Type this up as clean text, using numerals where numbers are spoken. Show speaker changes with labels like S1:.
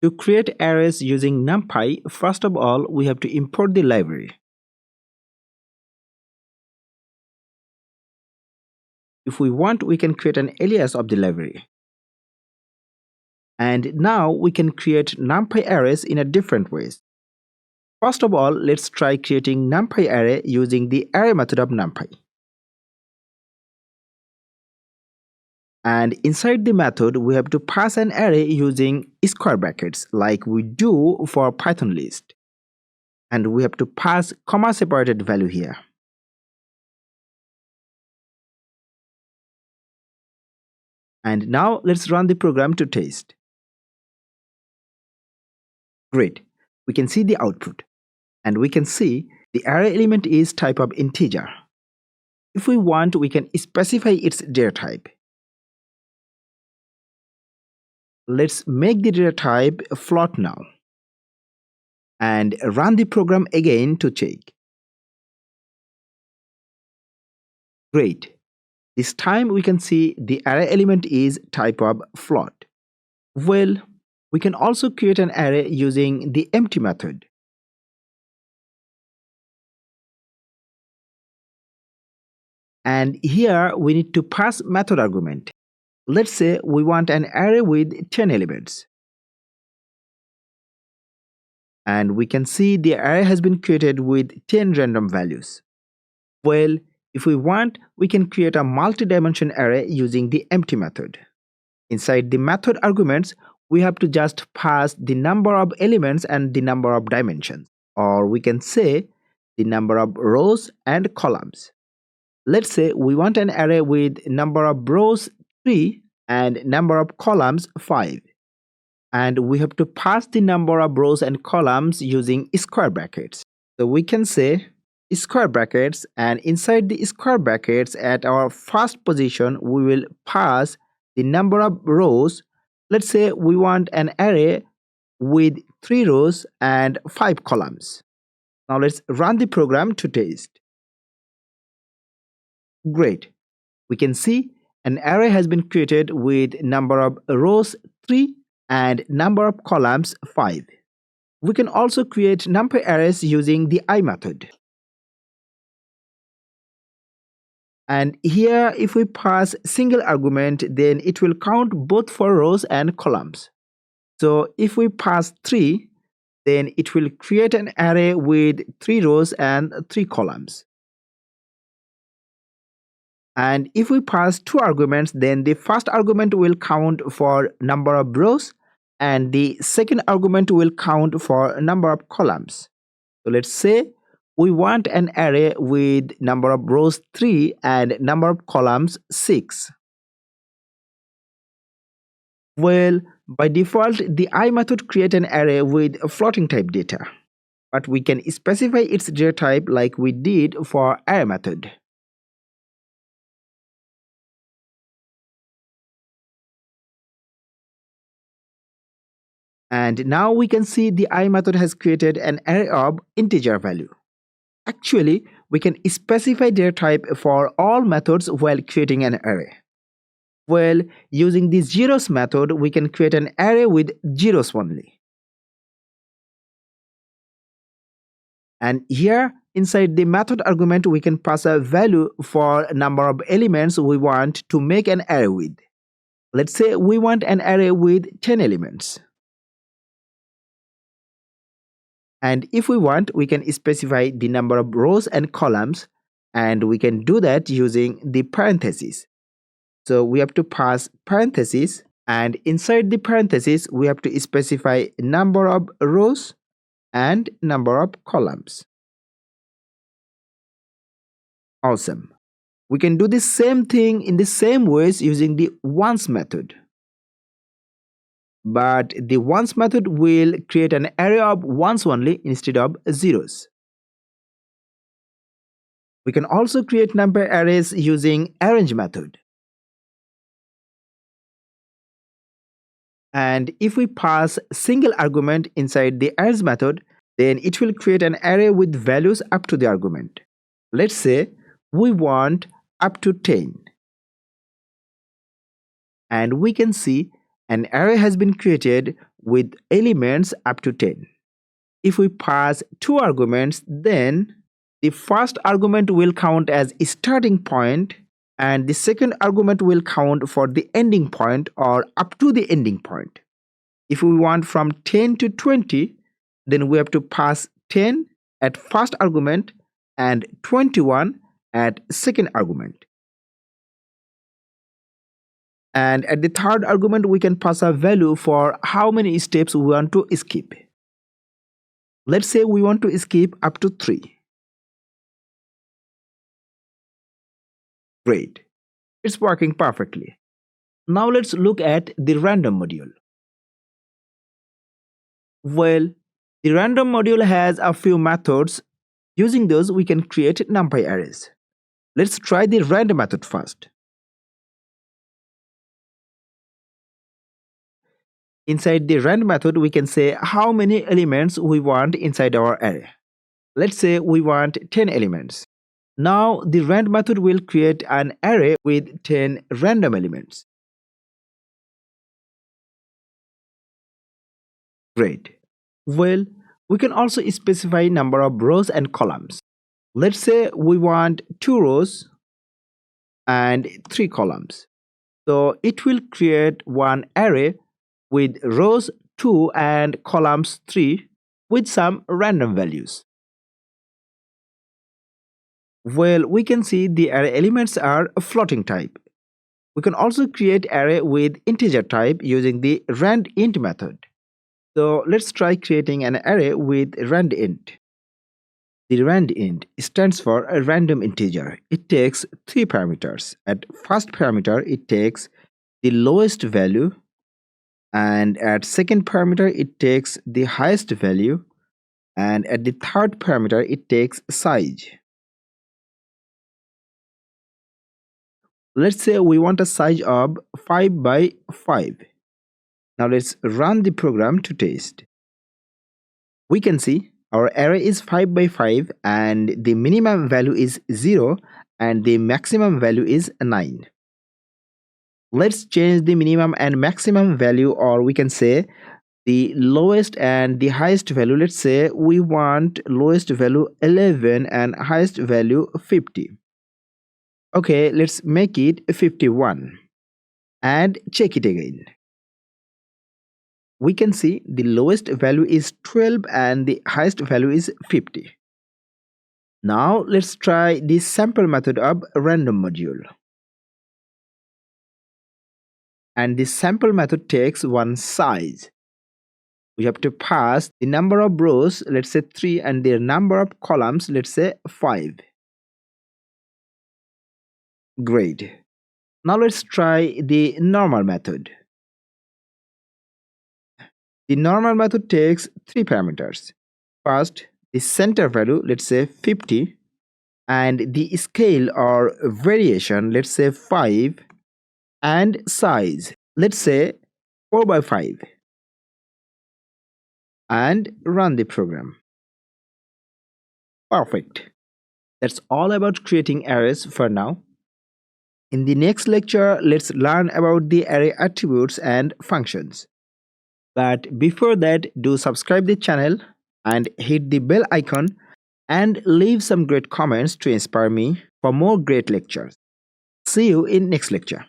S1: To create arrays using NumPy, first of all, we have to import the library. If we want, we can create an alias of the library. And now we can create NumPy arrays in a different ways. First of all, let's try creating NumPy array using the array method of NumPy. And inside the method, we have to pass an array using square brackets like we do for Python list. And we have to pass comma separated value here. And now let's run the program to test. Great, we can see the output. And we can see the array element is type of integer. If we want, we can specify its data type. Let's make the data type float now. And run the program again to check. Great. This time we can see the array element is type of float. Well, we can also create an array using the empty method. And here we need to pass method argument. Let's say we want an array with 10 elements. And we can see the array has been created with 10 random values. Well, if we want, we can create a multi-dimension array using the empty method. Inside the method arguments, we have to just pass the number of elements and the number of dimensions. Or we can say the number of rows and columns. Let's say we want an array with number of rows 3 and number of columns 5. And we have to pass the number of rows and columns using square brackets. So we can say square brackets, and inside the square brackets at our first position we will pass the number of rows. Let's say we want an array with 3 rows and 5 columns. Now let's run the program to test. Great. We can see an array has been created with number of rows 3 and number of columns 5. We can also create NumPy arrays using the I method. And here if we pass single argument, then it will count both for rows and columns. So if we pass 3, then it will create an array with 3 rows and 3 columns. And if we pass 2 arguments, then the first argument will count for number of rows and the second argument will count for number of columns. So let's say we want an array with number of rows 3 and number of columns 6. Well, by default, the I method creates an array with floating type data, but we can specify its data type like we did for array method. And now we can see the I method has created an array of integer value. Actually, we can specify data type for all methods while creating an array. Well, using the zeros method, we can create an array with zeros only. And here, inside the method argument, we can pass a value for number of elements we want to make an array with. Let's say we want an array with 10 elements. And if we want, we can specify the number of rows and columns, and we can do that using the parentheses. So we have to pass parentheses, and inside the parentheses we have to specify number of rows and number of columns. Awesome. We can do the same thing in the same ways using the once method. But the once method will create an array of ones only instead of zeros. We can also create NumPy arrays using arange method. And if we pass single argument inside the arange method, then it will create an array with values up to the argument. Let's say we want up to 10. And we can see an array has been created with elements up to 10. If we pass two arguments, then the first argument will count as a starting point and the second argument will count for the ending point or up to the ending point. If we want from 10 to 20, then we have to pass 10 at first argument and 21 at second argument. And at the third argument, we can pass a value for how many steps we want to skip. Let's say we want to skip up to 3. Great. It's working perfectly. Now let's look at the random module. Well, the random module has a few methods. Using those, we can create numpy arrays. Let's try the random method first. Inside the random method, we can say how many elements we want inside our array. Let's say we want 10 elements. Now the rand method will create an array with 10 random elements. Great. Well, we can also specify number of rows and columns. Let's say we want 2 rows and 3 columns. So it will create one array with rows 2 and columns 3 with some random values. Well, we can see the array elements are a floating type. We can also create array with integer type using the randint method. So let's try creating an array with randint. The randint stands for a random integer. It takes 3 parameters. At first parameter, it takes the lowest value, and at second parameter, it takes the highest value, and at the third parameter, it takes size. Let's say we want a size of 5 by 5. Now let's run the program to test. We can see our array is 5 by 5 and the minimum value is 0 and the maximum value is 9. Let's change the minimum and maximum value, or we can say the lowest and the highest value. Let's say we want lowest value 11 and highest value 50. Okay, let's make it 51 and check it again. We can see the lowest value is 12 and the highest value is 50. Now let's try the sample method of random module. And the sample method takes one size. We have to pass the number of rows, let's say 3, and the number of columns, let's say 5. Great. Now let's try the normal method. The normal method takes 3 parameters. First, the center value, let's say 50, and the scale or variation, let's say 5, and size, let's say 4 by 5. And run the program. Perfect. That's all about creating arrays for now. In the next lecture, let's learn about the array attributes and functions. But before that, do subscribe the channel and hit the bell icon and leave some great comments to inspire me for more great lectures. See you in next lecture.